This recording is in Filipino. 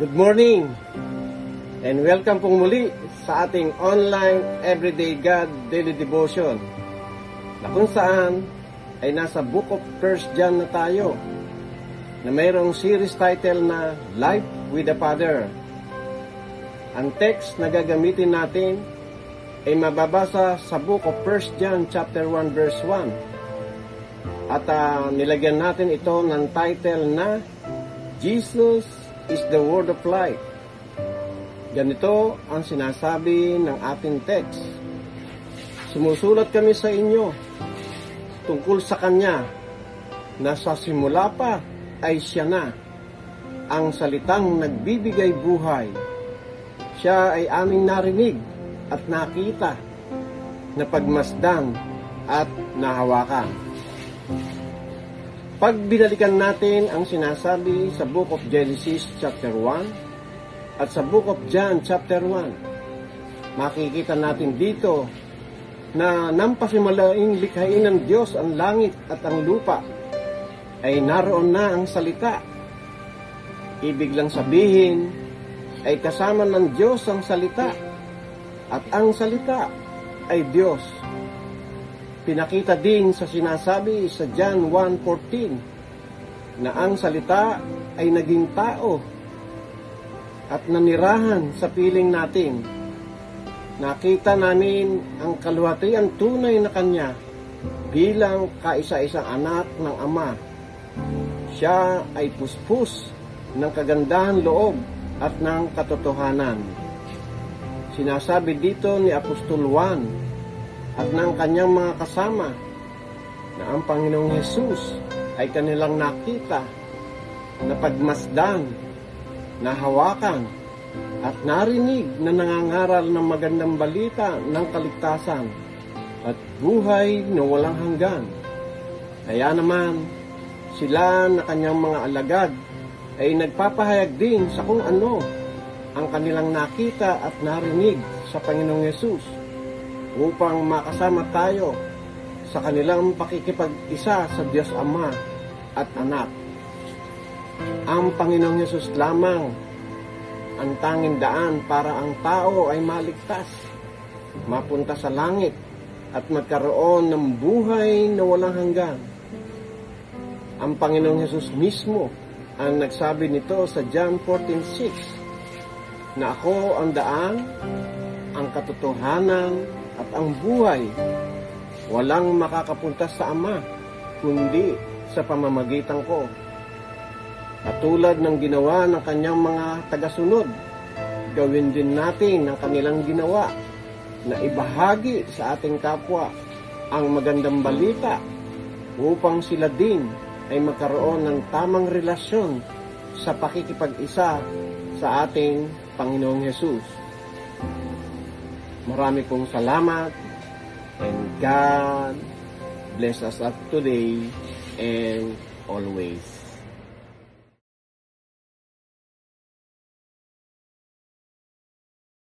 Good morning and welcome pong muli sa ating online Everyday God Daily Devotion na kung saan ay nasa Book of 1 John na tayo na mayroong series title na Life with the Father. Ang text na gagamitin natin ay mababasa sa Book of 1 John chapter 1 verse 1 at nilagyan natin ito ng title na Jesus is the Word of Life. Ganito ang sinasabi ng ating text. Sumusulat kami sa inyo tungkol sa Kanya na sa simula pa ay Siya na, ang salitang nagbibigay buhay. Siya ay aming narinig at nakita, napagmasdan at nahawakan. Pag binalikan natin ang sinasabi sa Book of Genesis chapter 1 at sa Book of John chapter 1, makikita natin dito na nang pasimalaing likhain ng Diyos ang langit at ang lupa, ay naroon na ang salita. Ibig lang sabihin ay kasama ng Diyos ang salita at ang salita ay Diyos. Pinakita din sa sinasabi sa John 1:14 na ang salita ay naging tao at nanirahan sa piling natin. Nakita namin ang kaluwalhatian tunay na Kanya bilang kaisa-isang anak ng Ama. Siya ay puspos ng kagandahan loob at ng katotohanan. Sinasabi dito ni Apostol Juan at ng kanyang mga kasama na ang Panginoong Hesus ay kanilang nakita, napagmasdan, nahawakan at narinig na nangangaral ng magandang balita ng kaligtasan at buhay na walang hanggan. Kaya naman sila na kanyang mga alagad ay nagpapahayag din sa kung ano ang kanilang nakita at narinig sa Panginoong Hesus, upang makasama tayo sa kanilang pakikipag-isa sa Diyos Ama at Anak. Ang Panginoong Hesus lamang ang tanging daan para ang tao ay maligtas, mapunta sa langit at magkaroon ng buhay na walang hanggan. Ang Panginoong Hesus mismo ang nagsabi nito sa John 14:6 na ako ang daan, ang katotohanan at ang buhay. Walang makakapunta sa Ama kundi sa pamamagitan ko. Katulad ng ginawa ng kanyang mga tagasunod, gawin din natin ang kanilang ginawa na ibahagi sa ating kapwa ang magandang balita upang sila din ay magkaroon ng tamang relasyon sa pakikipag-isa sa ating Panginoong Hesus. Marami pong salamat and God bless us today and always.